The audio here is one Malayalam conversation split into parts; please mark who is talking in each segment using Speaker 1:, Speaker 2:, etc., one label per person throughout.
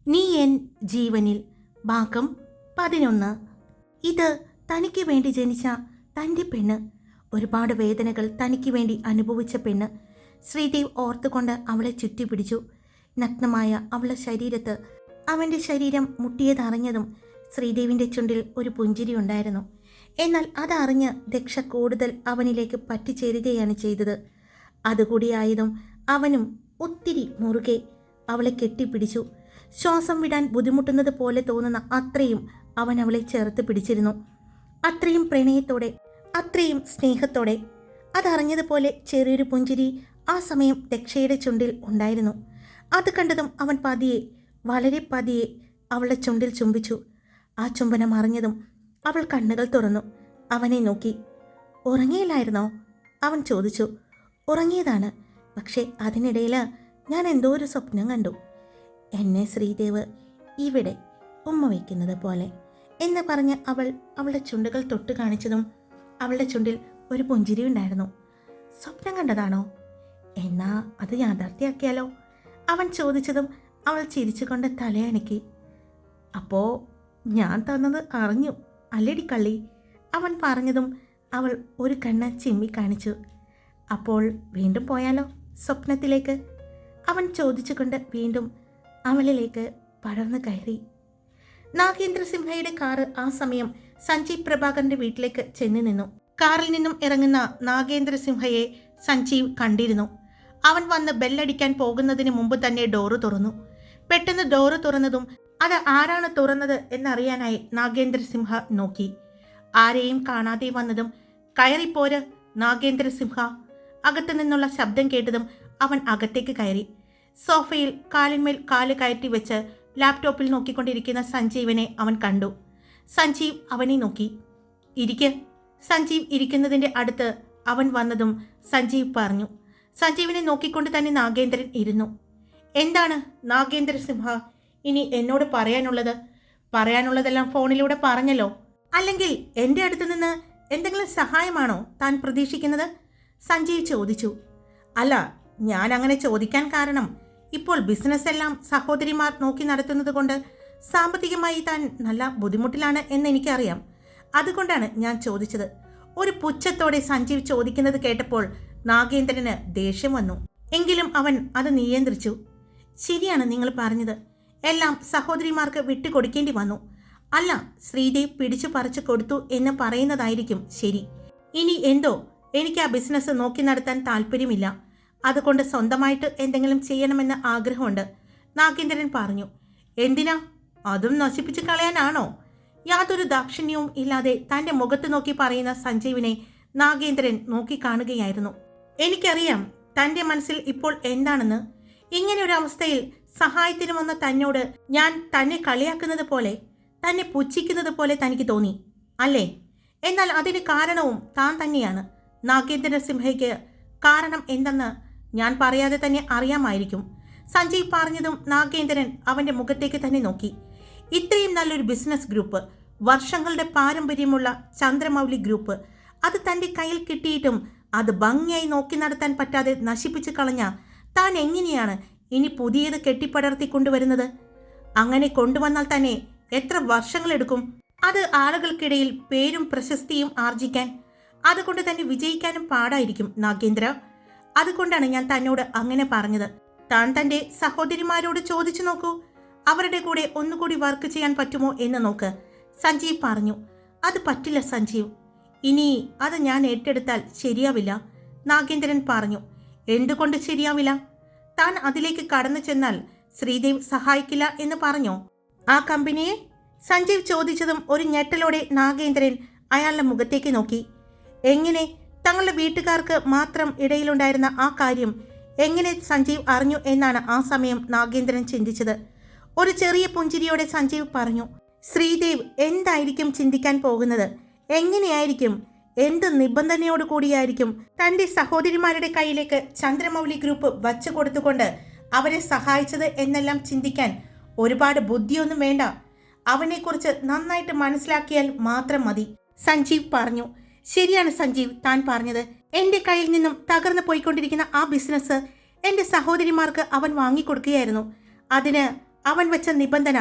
Speaker 1: നീ എൻ ജീവനിൽ ഭാഗം 11. ഇത് തനിക്ക് വേണ്ടി ജനിച്ച തൻ്റെ പെണ്ണ്, ഒരുപാട് വേദനകൾ തനിക്ക് വേണ്ടി അനുഭവിച്ച പെണ്ണ്. ശ്രീദേവ് ഓർത്തുകൊണ്ട് അവളെ ചുറ്റിപ്പിടിച്ചു. നഗ്നമായ അവളുടെ ശരീരത്ത് അവൻ്റെ ശരീരം മുട്ടിയതറിഞ്ഞതും ശ്രീദേവിൻ്റെ ചുണ്ടിൽ ഒരു പുഞ്ചിരി ഉണ്ടായിരുന്നു. എന്നാൽ അതറിഞ്ഞ് ദക്ഷ കൂടുതൽ അവനിലേക്ക് പറ്റിച്ചേരുകയാണ് ചെയ്തത്. അതുകൂടിയായതും അവനും ഒത്തിരി മുറുകെ അവളെ കെട്ടിപ്പിടിച്ചു. ശ്വാസം വിടാൻ ബുദ്ധിമുട്ടുന്നത് പോലെ തോന്നുന്ന അത്രയും അവൻ അവളെ ചേർത്ത് പിടിച്ചിരുന്നു. അത്രയും പ്രണയത്തോടെ, അത്രയും സ്നേഹത്തോടെ. അതറിഞ്ഞതുപോലെ ചെറിയൊരു പുഞ്ചിരി ആ സമയം ദക്ഷയുടെ ചുണ്ടിൽ ഉണ്ടായിരുന്നു. അത് കണ്ടതും അവൻ പതിയെ, വളരെ പതിയെ അവളുടെ ചുണ്ടിൽ ചുംബിച്ചു. ആ ചുംബനം അറിഞ്ഞതും അവൾ കണ്ണുകൾ തുറന്നു അവനെ നോക്കി. ഉറങ്ങിയില്ലായിരുന്നോ? അവൻ ചോദിച്ചു. ഉറങ്ങിയതാണ്, പക്ഷേ അതിനിടയിൽ ഞാൻ എന്തോ ഒരു സ്വപ്നം കണ്ടു. എന്നെ ശ്രീദേവ് ഇവിടെ ഉമ്മ വയ്ക്കുന്നത് പോലെ എന്ന് പറഞ്ഞ് അവൾ അവളുടെ ചുണ്ടുകൾ തൊട്ട് കാണിച്ചതും അവളുടെ ചുണ്ടിൽ ഒരു പുഞ്ചിരി ഉണ്ടായിരുന്നു. സ്വപ്നം കണ്ടതാണോ? എന്നാ അത് യാഥാർത്ഥ്യമാക്കിയാലോ? അവൻ ചോദിച്ചതും അവൾ ചിരിച്ചുകൊണ്ട് തലയണക്കി. അപ്പോൾ ഞാൻ തന്നത് അറിഞ്ഞു അല്ലേടി കള്ളി? അവൻ പറഞ്ഞതും അവൾ ഒരു കണ്ണ് ചിമ്മി കാണിച്ചു. അപ്പോൾ വീണ്ടും പോയാലോ സ്വപ്നത്തിലേക്ക്? അവൻ ചോദിച്ചുകൊണ്ട് വീണ്ടും അവളിലേക്ക് പടർന്നു കയറി. നാഗേന്ദ്ര സിംഹയുടെ കാറ് ആ സമയം സഞ്ജീവ് പ്രഭാകറിന്റെ വീട്ടിലേക്ക് ചെന്നു നിന്നു. കാറിൽ നിന്നും ഇറങ്ങുന്ന നാഗേന്ദ്ര സിംഹയെ സഞ്ജീവ് കണ്ടിരുന്നു. അവൻ വന്ന് ബെല്ലടിക്കാൻ പോകുന്നതിന് മുമ്പ് തന്നെ ഡോറ് തുറന്നു. പെട്ടെന്ന് ഡോറ് തുറന്നതും അത് ആരാണ് തുറന്നത് എന്നറിയാനായി നാഗേന്ദ്ര സിംഹ നോക്കി. ആരെയും കാണാതെ വന്നതും കയറിപ്പോര് നാഗേന്ദ്ര സിംഹ. അകത്തു നിന്നുള്ള ശബ്ദം കേട്ടതും അവൻ അകത്തേക്ക് കയറി. സോഫയിൽ കാലിന്മേൽ കാല് കയറ്റി വെച്ച് ലാപ്ടോപ്പിൽ നോക്കിക്കൊണ്ടിരിക്കുന്ന സഞ്ജീവിനെ അവൻ കണ്ടു. സഞ്ജീവ് അവനെ നോക്കി. ഇരിക്ക്. സഞ്ജീവ് ഇരിക്കുന്നതിൻ്റെ അടുത്ത് അവൻ വന്നതും സഞ്ജീവ് പറഞ്ഞു. സഞ്ജീവിനെ നോക്കിക്കൊണ്ട് തന്നെ നാഗേന്ദ്രൻ ഇരുന്നു. എന്താണ് നാഗേന്ദ്ര സിംഹ ഇനി എന്നോട് പറയാനുള്ളത്? പറയാനുള്ളതെല്ലാം ഫോണിലൂടെ പറഞ്ഞല്ലോ. അല്ലെങ്കിൽ എൻ്റെ അടുത്ത് നിന്ന് എന്തെങ്കിലും സഹായമാണോ താൻ പ്രതീക്ഷിക്കുന്നത്? സഞ്ജീവ് ചോദിച്ചു. അല്ല, ഞാൻ അങ്ങനെ ചോദിക്കാൻ കാരണം ഇപ്പോൾ ബിസിനസ് എല്ലാം സഹോദരിമാർ നോക്കി നടത്തുന്നത് കൊണ്ട് സാമ്പത്തികമായി താൻ നല്ല ബുദ്ധിമുട്ടിലാണ് എന്ന് എനിക്കറിയാം. അതുകൊണ്ടാണ് ഞാൻ ചോദിച്ചത്. ഒരു പുച്ഛത്തോടെ സഞ്ജീവ് ചോദിക്കുന്നത് കേട്ടപ്പോൾ നാഗേന്ദ്രന് ദേഷ്യം വന്നു. എങ്കിലും അവൻ അത് നിയന്ത്രിച്ചു. ശരിയാണ് നിങ്ങൾ പറഞ്ഞത്, എല്ലാം സഹോദരിമാർക്ക് വിട്ടുകൊടുക്കേണ്ടി വന്നു. അല്ല, ശ്രീദേവ് പിടിച്ചു പറിച്ചു കൊടുത്തു എന്ന് പറയുന്നതായിരിക്കും ശരി. ഇനി എന്തോ എനിക്ക് ആ ബിസിനസ് നോക്കി നടത്താൻ താല്പര്യമില്ല. അതുകൊണ്ട് സ്വന്തമായിട്ട് എന്തെങ്കിലും ചെയ്യണമെന്ന് ആഗ്രഹമുണ്ട്, നാഗേന്ദ്രൻ പറഞ്ഞു. എന്തിനാ? അതും നശിപ്പിച്ച് കളയാനാണോ? യാതൊരു ദാക്ഷിണ്യവും ഇല്ലാതെ തൻ്റെ മുഖത്ത് നോക്കി പറയുന്ന സഞ്ജീവിനെ നാഗേന്ദ്രൻ നോക്കിക്കാണുകയായിരുന്നു. എനിക്കറിയാം തൻ്റെ മനസ്സിൽ ഇപ്പോൾ എന്താണെന്ന്. ഇങ്ങനെ ഒരു അവസ്ഥയിൽ സഹായത്തിന് വന്ന തന്നോട് ഞാൻ തന്നെ കളിയാക്കുന്നത് പോലെ, തന്നെ പുച്ഛിക്കുന്നത് പോലെ തനിക്ക് തോന്നി അല്ലേ? എന്നാൽ അതിന് കാരണവും താൻ തന്നെയാണ് നാഗേന്ദ്ര സിംഹയ്ക്ക്. കാരണം എന്തെന്ന് ഞാൻ പറയാതെ തന്നെ അറിയാമായിരിക്കും. സഞ്ജയ് പറഞ്ഞതും നാഗേന്ദ്രൻ അവൻ്റെ മുഖത്തേക്ക് തന്നെ നോക്കി. ഇത്രയും നല്ലൊരു ബിസിനസ് ഗ്രൂപ്പ്, വർഷങ്ങളുടെ പാരമ്പര്യമുള്ള ചന്ദ്രമൗലി ഗ്രൂപ്പ്, അത് തൻ്റെ കയ്യിൽ കിട്ടിയിട്ടും അത് ഭംഗിയായി നോക്കി നടത്താൻ പറ്റാതെ നശിപ്പിച്ചു കളഞ്ഞ താൻ എങ്ങനെയാണ് ഇനി പുതിയത് കെട്ടിപ്പടർത്തി കൊണ്ടുവരുന്നത്? അങ്ങനെ കൊണ്ടുവന്നാൽ തന്നെ എത്ര വർഷങ്ങളെടുക്കും? അത് ആളുകൾക്കിടയിൽ പേരും പ്രശസ്തിയും ആർജിക്കാൻ. അതുകൊണ്ട് തന്നെ വിജയിക്കാനും പാടായിരിക്കും നാഗേന്ദ്ര. അതുകൊണ്ടാണ് ഞാൻ തന്നോട് അങ്ങനെ പറഞ്ഞത്. താൻ തൻ്റെ സഹോദരിമാരോട് ചോദിച്ചു നോക്കൂ, അവരുടെ കൂടെ ഒന്നുകൂടി വർക്ക് ചെയ്യാൻ പറ്റുമോ എന്ന് നോക്ക്, സഞ്ജീവ് പറഞ്ഞു. അത് പറ്റില്ല സഞ്ജീവ്, ഇനി അത് ഞാൻ ഏറ്റെടുത്താൽ ശരിയാവില്ല, നാഗേന്ദ്രൻ പറഞ്ഞു. എന്തുകൊണ്ട് ശരിയാവില്ല? താൻ അതിലേക്ക് കടന്നു ചെന്നാൽ ശ്രീദേവ് സഹായിക്കില്ല എന്ന് പറഞ്ഞോ ആ കമ്പനിയെ? സഞ്ജീവ് ചോദിച്ചതും ഒരു ഞെട്ടലോടെ നാഗേന്ദ്രൻ അയാളുടെ മുഖത്തേക്ക് നോക്കി. എങ്ങനെ? തങ്ങളുടെ വീട്ടുകാർക്ക് മാത്രം ഇടയിലുണ്ടായിരുന്ന ആ കാര്യം എങ്ങനെ സഞ്ജീവ് അറിഞ്ഞു എന്നാണ് ആ സമയം നാഗേന്ദ്രൻ ചിന്തിച്ചത്. ഒരു ചെറിയ പുഞ്ചിരിയോടെ സഞ്ജീവ് പറഞ്ഞു. ശ്രീദേവ് എന്തായിരിക്കും ചിന്തിക്കാൻ പോകുന്നത്? എങ്ങനെയായിരിക്കും, എന്ത് നിബന്ധനയോടു കൂടിയായിരിക്കും തൻ്റെ സഹോദരിമാരുടെ കയ്യിലേക്ക് ചന്ദ്രമൗലി ഗ്രൂപ്പ് വച്ചു കൊടുത്തുകൊണ്ട് അവരെ സഹായിച്ചത് എന്നെല്ലാം ചിന്തിക്കാൻ ഒരുപാട് ബുദ്ധിയൊന്നും വേണ്ട. അവനെക്കുറിച്ച് നന്നായിട്ട് മനസ്സിലാക്കിയാൽ മാത്രം മതി, സഞ്ജീവ് പറഞ്ഞു. ശരിയാണ് സഞ്ജീവ് താൻ പറഞ്ഞത്. എൻ്റെ കയ്യിൽ നിന്നും തകർന്നു പോയിക്കൊണ്ടിരിക്കുന്ന ആ ബിസിനസ് എൻ്റെ സഹോദരിമാർക്ക് അവൻ വാങ്ങിക്കൊടുക്കുകയായിരുന്നു. അതിന് അവൻ വെച്ച നിബന്ധന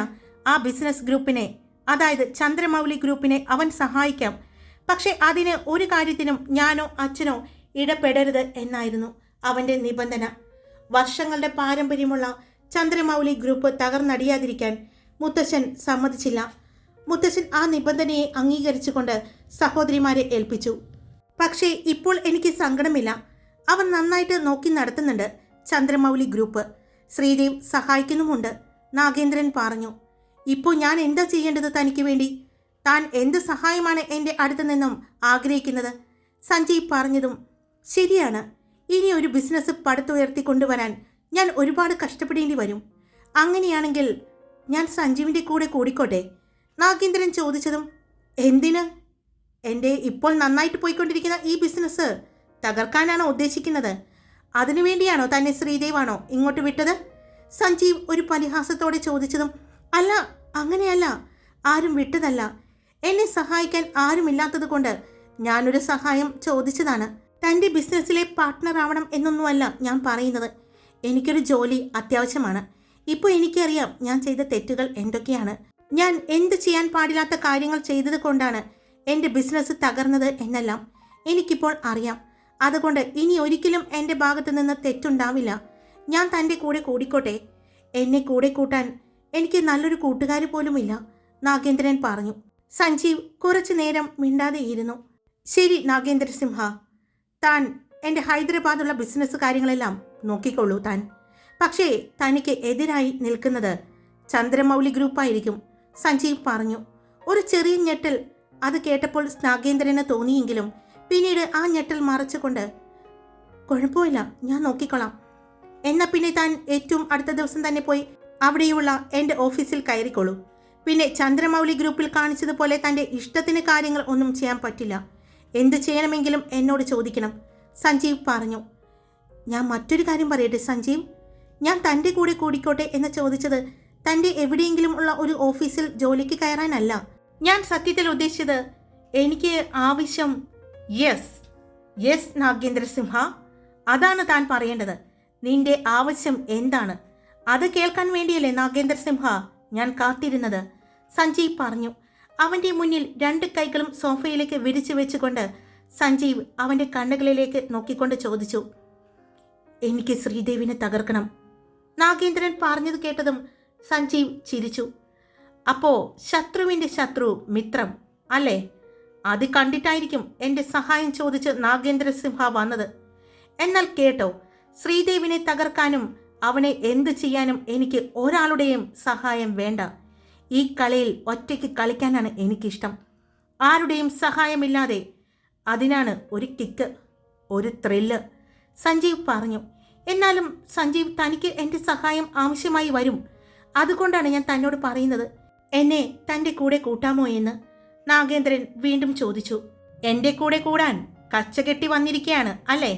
Speaker 1: ആ ബിസിനസ് ഗ്രൂപ്പിനെ, അതായത് ചന്ദ്രമൗലി ഗ്രൂപ്പിനെ അവൻ സഹായിക്കാം, പക്ഷെ അതിന് ഒരു കാര്യത്തിനും ഞാനോ അച്ഛനോ ഇടപെടരുത് എന്നായിരുന്നു അവൻ്റെ നിബന്ധന. വർഷങ്ങളുടെ പാരമ്പര്യമുള്ള ചന്ദ്രമൗലി ഗ്രൂപ്പ് തകർന്നടിയാതിരിക്കാൻ മുത്തശ്ശൻ സമ്മതിച്ചില്ല. മുത്തശ്ശൻ ആ നിബന്ധനയെ അംഗീകരിച്ചുകൊണ്ട് സഹോദരിമാരെ ഏൽപ്പിച്ചു. പക്ഷേ ഇപ്പോൾ എനിക്ക് സങ്കടമില്ല. അവൻ നന്നായിട്ട് നോക്കി നടത്തുന്നുണ്ട് ചന്ദ്രമൗലി ഗ്രൂപ്പ്. ശ്രീദേവ് സഹായിക്കുന്നുമുണ്ട്, നാഗേന്ദ്രൻ പറഞ്ഞു. ഇപ്പോൾ ഞാൻ എന്താ ചെയ്യേണ്ടത് തനിക്ക് വേണ്ടി? താൻ എന്ത് സഹായമാണ് എൻ്റെ അടുത്ത് നിന്നും ആഗ്രഹിക്കുന്നത്? സഞ്ജീവ് പറഞ്ഞതും ശരിയാണ്. ഇനി ഒരു ബിസിനസ് പടുത്തുയർത്തിക്കൊണ്ടുവരാൻ ഞാൻ ഒരുപാട് കഷ്ടപ്പെടേണ്ടി വരും. അങ്ങനെയാണെങ്കിൽ ഞാൻ സഞ്ജീവിൻ്റെ കൂടെ കൂടിക്കോട്ടെ? നാഗേന്ദ്രൻ ചോദിച്ചതും എന്തിന്? എൻ്റെ ഇപ്പോൾ നന്നായിട്ട് പോയിക്കൊണ്ടിരിക്കുന്ന ഈ ബിസിനസ് തകർക്കാനാണോ ഉദ്ദേശിക്കുന്നത്? അതിനുവേണ്ടിയാണോ തന്നെ ശ്രീദേവാണോ ഇങ്ങോട്ട് വിട്ടത്? സഞ്ജീവ് ഒരു പരിഹാസത്തോടെ ചോദിച്ചതും അല്ല, അങ്ങനെയല്ല, ആരും വിട്ടതല്ല. എന്നെ സഹായിക്കാൻ ആരുമില്ലാത്തത് കൊണ്ട് ഞാനൊരു സഹായം ചോദിച്ചതാണ്. തൻ്റെ ബിസിനസ്സിലെ പാർട്ട്ണർ ആവണം എന്നൊന്നുമല്ല ഞാൻ പറയുന്നത്. എനിക്കൊരു ജോലി അത്യാവശ്യമാണ്. ഇപ്പോൾ എനിക്കറിയാം ഞാൻ ചെയ്ത തെറ്റുകൾ എന്തൊക്കെയാണ്. ഞാൻ എന്ത് ചെയ്യാൻ പാടില്ലാത്ത കാര്യങ്ങൾ ചെയ്തത് കൊണ്ടാണ് എൻ്റെ ബിസിനസ് തകർന്നത് എന്നെല്ലാം എനിക്കിപ്പോൾ അറിയാം. അതുകൊണ്ട് ഇനി ഒരിക്കലും എൻ്റെ ഭാഗത്തു നിന്ന് തെറ്റുണ്ടാവില്ല. ഞാൻ തൻ്റെ കൂടെ കൂടിക്കോട്ടെ? എന്നെ കൂടെ കൂട്ടാൻ എനിക്ക് നല്ലൊരു കൂട്ടുകാരി പോലുമില്ല, നാഗേന്ദ്രൻ പറഞ്ഞു. സഞ്ജീവ് കുറച്ചു നേരം മിണ്ടാതെയിരുന്നു. ശരി നാഗേന്ദ്ര സിംഹ, താൻ എൻ്റെ ഹൈദരാബാദുള്ള ബിസിനസ് കാര്യങ്ങളെല്ലാം നോക്കിക്കൊള്ളൂ താൻ. പക്ഷേ തനിക്ക് എതിരായി നിൽക്കുന്നത് ചന്ദ്രമൗലി ഗ്രൂപ്പായിരിക്കും, സഞ്ജീവ് പറഞ്ഞു. ഒരു ചെറിയ ഞെട്ടൽ അത് കേട്ടപ്പോൾ നാഗേന്ദ്രന് തോന്നിയെങ്കിലും പിന്നീട് ആ ഞെട്ടൽ മറച്ചുകൊണ്ട് കുഴപ്പമില്ല, ഞാൻ നോക്കിക്കൊള്ളാം. എന്നാൽ പിന്നെ താൻ ഏറ്റവും അടുത്ത ദിവസം തന്നെ പോയി അവിടെയുള്ള എൻ്റെ ഓഫീസിൽ കയറിക്കൊള്ളൂ. പിന്നെ ചന്ദ്രമൗലി ഗ്രൂപ്പിൽ കാണിച്ചതുപോലെ തൻ്റെ ഇഷ്ടത്തിന് കാര്യങ്ങൾ ഒന്നും ചെയ്യാൻ പറ്റില്ല. എന്ത് ചെയ്യണമെങ്കിലും എന്നോട് ചോദിക്കണം, സഞ്ജീവ് പറഞ്ഞു. ഞാൻ മറ്റൊരു കാര്യം പറയട്ടെ സഞ്ജീവ്, ഞാൻ തൻ്റെ കൂടെ കൂടിക്കോട്ടെ എന്ന് ചോദിച്ചത് തൻ്റെ എവിടെയെങ്കിലും ഉള്ള ഒരു ഓഫീസിൽ ജോലിക്ക് കയറാനല്ല. ഞാൻ സത്യത്തിൽ ഉദ്ദേശിച്ചത് എനിക്ക് ആവശ്യം യെസ് നാഗേന്ദ്ര സിംഹ, അതാണ് താൻ പറയേണ്ടത്. നിന്റെ ആവശ്യം എന്താണ്? അത് കേൾക്കാൻ വേണ്ടിയല്ലേ നാഗേന്ദ്ര സിംഹ ഞാൻ കാത്തിരുന്നത്, സഞ്ജീവ് പറഞ്ഞു. അവൻ്റെ മുന്നിൽ 2 കൈകളും സോഫയിലേക്ക് വിരിച്ചു വെച്ചുകൊണ്ട് സഞ്ജീവ് അവൻ്റെ കണ്ണുകളിലേക്ക് നോക്കിക്കൊണ്ട് ചോദിച്ചു. എനിക്ക് ശ്രീദേവിനെ തകർക്കണം. നാഗേന്ദ്രൻ പറഞ്ഞത് കേട്ടതും സഞ്ജീവ് ചിരിച്ചു. അപ്പോ ശത്രുവിൻ്റെ ശത്രു മിത്രം അല്ലേ? അത് കണ്ടിട്ടായിരിക്കും എൻ്റെ സഹായം ചോദിച്ച് നാഗേന്ദ്ര സിംഹ വന്നത്. എന്നാൽ കേട്ടോ, ശ്രീദേവിനെ തകർക്കാനും അവനെ എന്തു ചെയ്യാനും എനിക്ക് ഒരാളുടെയും സഹായം വേണ്ട. ഈ കളിയിൽ ഒറ്റയ്ക്ക് കളിക്കാനാണ് എനിക്കിഷ്ടം, ആരുടെയും സഹായമില്ലാതെ. അതിനാണ് ഒരു കിക്ക്, ഒരു ത്രില്ല്, സഞ്ജീവ് പറഞ്ഞു. എന്നാലും സഞ്ജീവ്, തനിക്ക് എൻ്റെ സഹായം ആവശ്യമായി വരും. അതുകൊണ്ടാണ് ഞാൻ തന്നോട് പറയുന്നത്, എന്നെ തൻ്റെ കൂടെ കൂട്ടാമോ എന്ന് നാഗേന്ദ്രൻ വീണ്ടും ചോദിച്ചു. എൻ്റെ കൂടെ കൂടാൻ കച്ചകെട്ടി വന്നിരിക്കുകയാണ് അല്ലേ?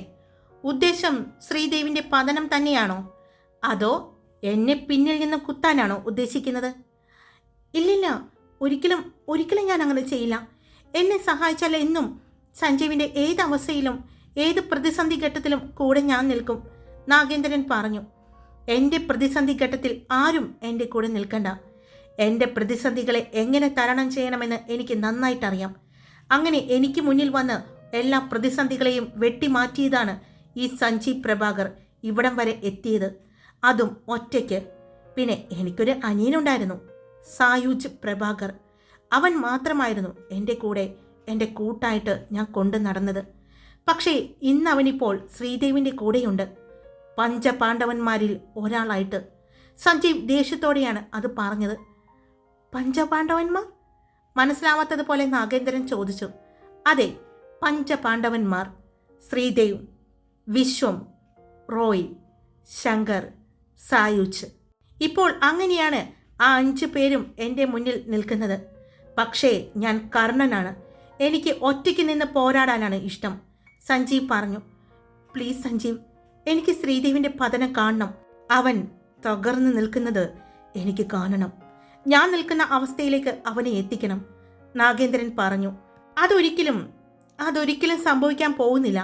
Speaker 1: ഉദ്ദേശം ശ്രീദേവിൻ്റെ പതനം തന്നെയാണോ? അതോ എന്നെ പിന്നിൽ നിന്ന് കുത്താനാണോ ഉദ്ദേശിക്കുന്നത്? ഇല്ലില്ല, ഒരിക്കലും ഞാൻ അങ്ങനെ ചെയ്യില്ല. എന്നെ സഹായിച്ചാൽ എന്നും സഞ്ജീവിൻ്റെ ഏത് അവസ്ഥയിലും ഏത് പ്രതിസന്ധി ഘട്ടത്തിലും കൂടെ ഞാൻ നിൽക്കും, നാഗേന്ദ്രൻ പറഞ്ഞു. എൻ്റെ പ്രതിസന്ധി ഘട്ടത്തിൽ ആരും എൻ്റെ കൂടെ നിൽക്കണ്ട. എൻ്റെ പ്രതിസന്ധികളെ എങ്ങനെ തരണം ചെയ്യണമെന്ന് എനിക്ക് നന്നായിട്ടറിയാം. അങ്ങനെ എനിക്ക് മുന്നിൽ വന്ന് എല്ലാ പ്രതിസന്ധികളെയും വെട്ടിമാറ്റിയതാണ് ഈ സഞ്ജീവ് പ്രഭാകർ ഇവിടം വരെ എത്തിയത്, അതും ഒറ്റയ്ക്ക്. പിന്നെ എനിക്കൊരു അനിയനുണ്ടായിരുന്നു, സായുജ് പ്രഭാകർ. അവൻ മാത്രമായിരുന്നു എൻ്റെ കൂടെ, എൻ്റെ കൂട്ടായിട്ട് ഞാൻ കൊണ്ടു നടന്നത്. പക്ഷേ ഇന്ന് അവനിപ്പോൾ ശ്രീദേവിൻ്റെ കൂടെയുണ്ട്, പഞ്ചപാണ്ഡവന്മാരിൽ ഒരാളായിട്ട്. സഞ്ജീവ് ദേഷ്യത്തോടെയാണ് അത് പറഞ്ഞത്. പഞ്ചപാണ്ഡവന്മാർ? മനസ്സിലാവാത്തതുപോലെ നാഗേന്ദ്രൻ ചോദിച്ചു. അതെ, പഞ്ചപാണ്ഡവന്മാർ. ശ്രീദേവ്, വിശ്വം, റോയ്, ശങ്കർ, സായുജ്. ഇപ്പോൾ അങ്ങനെയാണ് ആ 5 പേരും എൻ്റെ മുന്നിൽ നിൽക്കുന്നത്. പക്ഷേ ഞാൻ കർണനാണ്. എനിക്ക് ഒറ്റയ്ക്ക് നിന്ന് പോരാടാനാണ് ഇഷ്ടം, സഞ്ജീവ് പറഞ്ഞു. പ്ലീസ് സഞ്ജീവ്, എനിക്ക് ശ്രീദേവിൻ്റെ പതനം കാണണം. അവൻ തകർന്നു നിൽക്കുന്നത് എനിക്ക് കാണണം. ഞാൻ നിൽക്കുന്ന അവസ്ഥയിലേക്ക് അവനെ എത്തിക്കണം, നാഗേന്ദ്രൻ പറഞ്ഞു. അതൊരിക്കലും സംഭവിക്കാൻ പോകുന്നില്ല.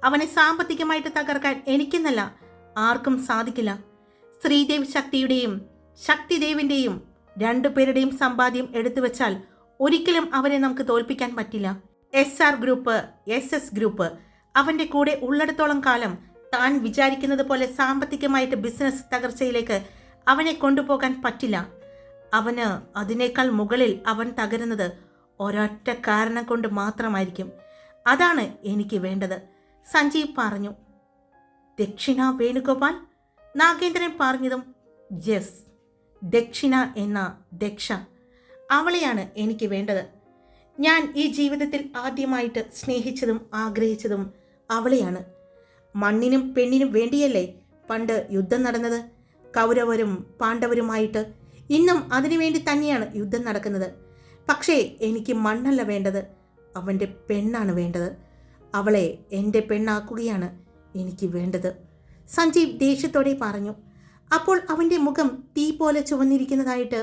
Speaker 1: അവനെ സാമ്പത്തികമായിട്ട് തകർക്കാൻ എനിക്കെന്നല്ല ആർക്കും സാധിക്കില്ല. ശ്രീദേവ് ശക്തിയുടെയും ശക്തിദേവിൻ്റെയും രണ്ടുപേരുടെയും സമ്പാദ്യം എടുത്തു വെച്ചാൽ ഒരിക്കലും അവരെ നമുക്ക് തോൽപ്പിക്കാൻ പറ്റില്ല. SR ഗ്രൂപ്പ്, SS ഗ്രൂപ്പ് അവൻ്റെ കൂടെ ഉള്ളിടത്തോളം കാലം താൻ വിചാരിക്കുന്നത് പോലെ സാമ്പത്തികമായിട്ട് ബിസിനസ് തകർച്ചയിലേക്ക് അവനെ കൊണ്ടുപോകാൻ പറ്റില്ല. അവന് അതിനേക്കാൾ മുകളിൽ അവൻ തകരുന്നത് ഒരൊറ്റ കാരണം കൊണ്ട് മാത്രമായിരിക്കും. അതാണ് എനിക്ക് വേണ്ടത്, സഞ്ജീവ് പറഞ്ഞു. ദക്ഷിണ വേണുഗോപാൽ? നാഗേന്ദ്രൻ പറഞ്ഞതും യെസ്, ദക്ഷിണ എന്ന ദക്ഷ, അവളെയാണ് എനിക്ക് വേണ്ടത്. ഞാൻ ഈ ജീവിതത്തിൽ ആദ്യമായിട്ട് സ്നേഹിച്ചതും ആഗ്രഹിച്ചതും അവളെയാണ്. മണ്ണിനും പെണ്ണിനും വേണ്ടിയല്ലേ പണ്ട് യുദ്ധം നടന്നത്, കൗരവരും പാണ്ഡവരുമായിട്ട്. ഇന്നും അതിനുവേണ്ടി തന്നെയാണ് യുദ്ധം നടക്കുന്നത്. പക്ഷേ എനിക്ക് മണ്ണല്ല വേണ്ടത്, അവൻ്റെ പെണ്ണാണ് വേണ്ടത്. അവളെ എൻ്റെ പെണ്ണാക്കുകയാണ് എനിക്ക് വേണ്ടത്, സഞ്ജീവ് ദേഷ്യത്തോടെ പറഞ്ഞു. അപ്പോൾ അവൻ്റെ മുഖം തീ പോലെ ചുവന്നിരിക്കുന്നതായിട്ട്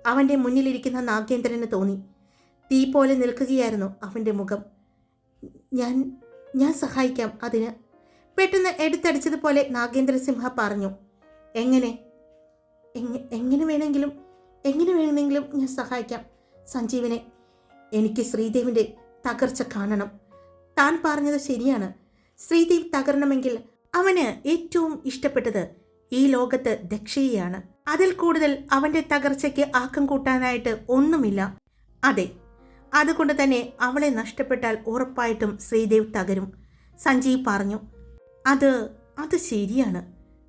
Speaker 1: അവൻ്റെ മുന്നിലിരിക്കുന്ന നാഗേന്ദ്രന് തോന്നി. തീ പോലെ നിൽക്കുകയായിരുന്നു അവൻ്റെ മുഖം. ഞാൻ സഹായിക്കാം അതിന്, പെട്ടെന്ന് എടുത്തടിച്ചതുപോലെ നാഗേന്ദ്രസിംഹ പറഞ്ഞു. എങ്ങനെ എങ്ങനെ വേണമെങ്കിലും ഞാൻ സഹായിക്കാം സഞ്ജീവിനെ. എനിക്ക് ശ്രീദേവിൻ്റെ തകർച്ച കാണണം. താൻ പറഞ്ഞത് ശരിയാണ്. ശ്രീദേവ് തകരണമെങ്കിൽ അവന് ഏറ്റവും ഇഷ്ടപ്പെട്ടത് ഈ ലോകത്ത് ദക്ഷയെയാണ്. അതിൽ കൂടുതൽ അവൻ്റെ തകർച്ചയ്ക്ക് ആക്കം കൂട്ടാനായിട്ട് ഒന്നുമില്ല. അതെ, അതുകൊണ്ട് തന്നെ അവളെ നഷ്ടപ്പെട്ടാൽ ഉറപ്പായിട്ടും ശ്രീദേവ് തകരും, സഞ്ജീവ് പറഞ്ഞു. അത് ശരിയാണ്.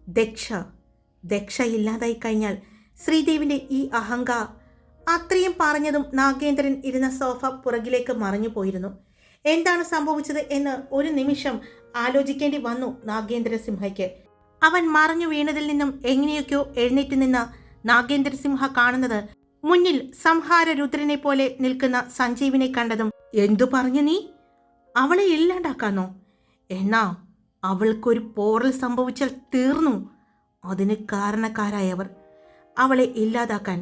Speaker 1: ദക്ഷ ഇല്ലാതായി കഴിഞ്ഞാൽ ശ്രീദേവിൻ്റെ ഈ അത്രയും പറഞ്ഞതും നാഗേന്ദ്രൻ ഇരുന്ന സോഫ പുറകിലേക്ക് മറിഞ്ഞു പോയിരുന്നു. എന്താണ് സംഭവിച്ചത് എന്ന് ഒരു നിമിഷം ആലോചിക്കേണ്ടി വന്നു നാഗേന്ദ്രസിംഹയ്ക്ക്. അവൻ മറഞ്ഞു വീണതിൽ നിന്നും എങ്ങനെയൊക്കെയോ എഴുന്നേറ്റ് നിന്ന നാഗേന്ദ്രസിംഹ കാണുന്നത് മുന്നിൽ സംഹാര രുദ്രനെ പോലെ നിൽക്കുന്ന സഞ്ജീവിനെ കണ്ടതും, എന്തു പറഞ്ഞു നീ? അവളെ ഇല്ലാണ്ടാക്കാന്നോ? എന്നാ അവൾക്കൊരു പോറൽ സംഭവിച്ചാൽ തീർന്നു. അതിന് കാരണക്കാരായവർ. അവളെ ഇല്ലാതാക്കാൻ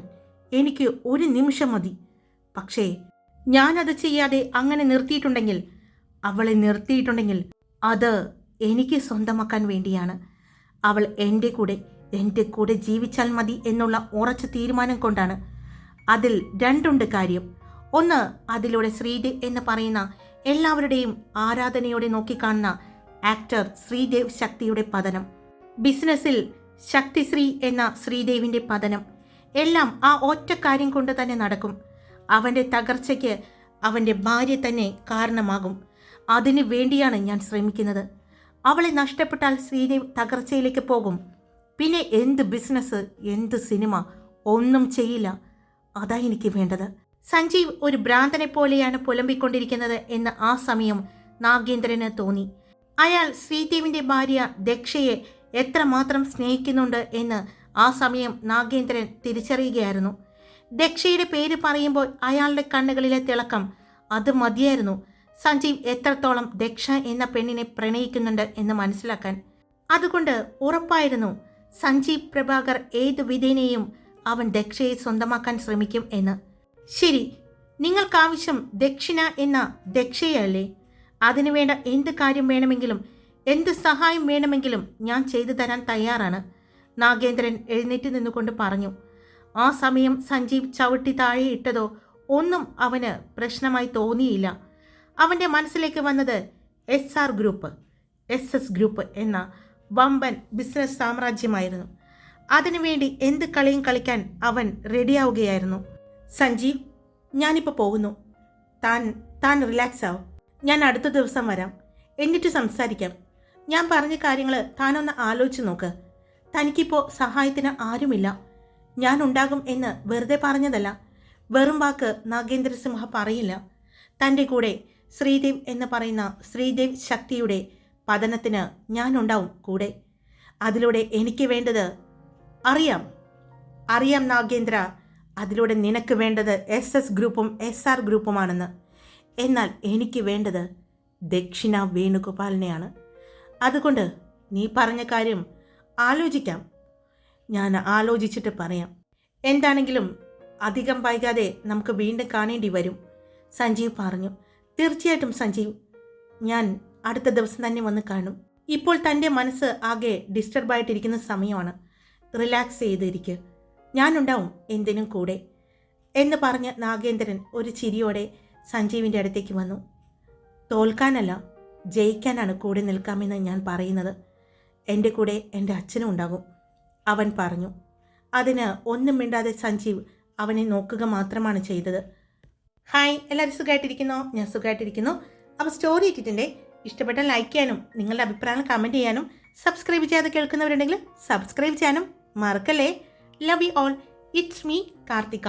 Speaker 1: എനിക്ക് ഒരു നിമിഷം മതി. പക്ഷേ ഞാനത് ചെയ്യാതെ അങ്ങനെ അവളെ നിർത്തിയിട്ടുണ്ടെങ്കിൽ അത് എനിക്ക് സ്വന്തമാക്കാൻ വേണ്ടിയാണ്. അവൾ എൻ്റെ കൂടെ ജീവിച്ചാൽ മതി എന്നുള്ള ഉറച്ച തീരുമാനം കൊണ്ടാണ്. അതിൽ രണ്ടുണ്ട് കാര്യം. ഒന്ന്, അതിലൂടെ ശ്രീദേവ് എന്ന് പറയുന്ന എല്ലാവരുടെയും ആരാധനയോടെ നോക്കിക്കാണുന്ന ആക്ടർ ശ്രീദേവ് ശക്തിയുടെ പതനം, ബിസിനസ്സിൽ ശക്തിശ്രീ എന്ന ശ്രീദേവിൻ്റെ പതനം, എല്ലാം ആ ഒറ്റ കാര്യം കൊണ്ട് തന്നെ നടക്കും. അവൻ്റെ തകർച്ചയ്ക്ക് അവൻ്റെ ഭാര്യ തന്നെ കാരണമാകും. അതിനു വേണ്ടിയാണ് ഞാൻ ശ്രമിക്കുന്നത്. അവളെ നഷ്ടപ്പെട്ടാൽ ശ്രീദേവ് തകർച്ചയിലേക്ക് പോകും. പിന്നെ എന്ത് ബിസിനസ്, എന്ത് സിനിമ, ഒന്നും ചെയ്യില്ല. അതാ എനിക്ക് വേണ്ടത്. സഞ്ജീവ് ഒരു ഭ്രാന്തനെ പോലെയാണ് പുലമ്പിക്കൊണ്ടിരിക്കുന്നത് എന്ന് ആ സമയം നാഗേന്ദ്രന് തോന്നി. അയാൾ ശ്രീദേവിൻ്റെ ഭാര്യ ദക്ഷയെ എത്രമാത്രം സ്നേഹിക്കുന്നുണ്ട് എന്ന് ആ സമയം നാഗേന്ദ്രൻ തിരിച്ചറിയുകയായിരുന്നു. ദക്ഷയുടെ പേര് പറയുമ്പോൾ അയാളുടെ കണ്ണുകളിലെ തിളക്കം, അത് മതിയായിരുന്നു സഞ്ജീവ് എത്രത്തോളം ദക്ഷ എന്ന പെണ്ണിനെ പ്രണയിക്കുന്നുണ്ട് എന്ന് മനസ്സിലാക്കാൻ. അതുകൊണ്ട് ഉറപ്പായിരുന്നു സഞ്ജീവ് പ്രഭാകർ ഏതു വിധേനയും അവൻ ദക്ഷയെ സ്വന്തമാക്കാൻ ശ്രമിക്കും എന്ന്. ശരി, നിങ്ങൾക്കാവശ്യം ദക്ഷിണ എന്ന ദക്ഷയല്ലേ? അതിനുവേണ്ട എന്ത് കാര്യം വേണമെങ്കിലും, എന്ത് സഹായം വേണമെങ്കിലും ഞാൻ ചെയ്തു തരാൻ തയ്യാറാണ്, നാഗേന്ദ്രൻ എഴുന്നേറ്റ് നിന്നുകൊണ്ട് പറഞ്ഞു. ആ സമയം സഞ്ജീവ് ചവിട്ടി താഴെ ഇട്ടതോ ഒന്നും അവന് പ്രശ്നമായി തോന്നിയില്ല. അവൻ്റെ മനസ്സിലേക്ക് വന്നത് SR ഗ്രൂപ്പ്, SS ഗ്രൂപ്പ് എന്ന വമ്പൻ ബിസിനസ് സാമ്രാജ്യമായിരുന്നു. അതിനുവേണ്ടി എന്ത് കളിയും കളിക്കാൻ അവൻ റെഡിയാവുകയായിരുന്നു. സഞ്ജീവ്, ഞാനിപ്പോൾ പോകുന്നു. താൻ റിലാക്സ് ആവും. ഞാൻ അടുത്ത ദിവസം വരാം, എന്നിട്ട് സംസാരിക്കാം. ഞാൻ പറഞ്ഞ കാര്യങ്ങൾ താനൊന്ന് ആലോചിച്ച് നോക്ക്. തനിക്കിപ്പോൾ സഹായത്തിന് ആരുമില്ല. ഞാൻ ഉണ്ടാകും എന്ന് വെറുതെ പറഞ്ഞതല്ല. വെറും വാക്ക് നാഗേന്ദ്രസിംഹ പറയില്ല. തൻ്റെ കൂടെ ശ്രീദേവ് എന്ന് പറയുന്ന ശ്രീദേവ് ശക്തിയുടെ പതനത്തിന് ഞാനുണ്ടാവും കൂടെ. അതിലൂടെ എനിക്ക് വേണ്ടത് അറിയാം നാഗേന്ദ്ര, അതിലൂടെ നിനക്ക് വേണ്ടത് SS ഗ്രൂപ്പും SR ഗ്രൂപ്പുമാണെന്ന്. എന്നാൽ എനിക്ക് വേണ്ടത് ദക്ഷിണ വേണുഗോപാലിനെയാണ്. അതുകൊണ്ട് നീ പറഞ്ഞ കാര്യം ആലോചിക്കാം. ഞാൻ ആലോചിച്ചിട്ട് പറയാം. എന്താണെങ്കിലും അധികം വൈകാതെ നമുക്ക് വീണ്ടും കാണേണ്ടി വരും, സഞ്ജീവ് പറഞ്ഞു. തീർച്ചയായിട്ടും സഞ്ജീവ്, ഞാൻ അടുത്ത ദിവസം തന്നെ വന്ന് കാണും. ഇപ്പോൾ തൻ്റെ മനസ്സ് ആകെ ഡിസ്റ്റർബായിട്ടിരിക്കുന്ന സമയമാണ്. റിലാക്സ് ചെയ്തിരിക്കുക. ഞാനുണ്ടാവും എന്തിനും കൂടെ എന്ന് പറഞ്ഞ് നാഗേന്ദ്രൻ ഒരു ചിരിയോടെ സഞ്ജീവിൻ്റെ അടുത്തേക്ക് വന്നു. തോൽക്കാനല്ല, ജയിക്കാനാണ് കൂടെ നിൽക്കാമെന്ന് ഞാൻ പറയുന്നത്. എൻ്റെ കൂടെ എൻ്റെ അച്ഛനും ഉണ്ടാകും, അവൻ പറഞ്ഞു. അതിന് ഒന്നും മിണ്ടാതെ സഞ്ജീവ് അവനെ നോക്കുക മാത്രമാണ് ചെയ്തത്. ഹായ്, എല്ലാവരും സുഖമായിട്ടിരിക്കുന്നോ? ഞാൻ സുഖമായിട്ടിരിക്കുന്നു. അപ്പോൾ സ്റ്റോറി ഇട്ടിട്ടുണ്ട്. ഇഷ്ടപ്പെട്ടാൽ ലൈക്ക് ചെയ്യാനും നിങ്ങളുടെ അഭിപ്രായങ്ങൾ കമൻറ്റ് ചെയ്യാനും സബ്സ്ക്രൈബ് ചെയ്യാതെ കേൾക്കുന്നവരുണ്ടെങ്കിൽ സബ്സ്ക്രൈബ് ചെയ്യാനും മറക്കല്ലേ. Love you all. It's me Karthika.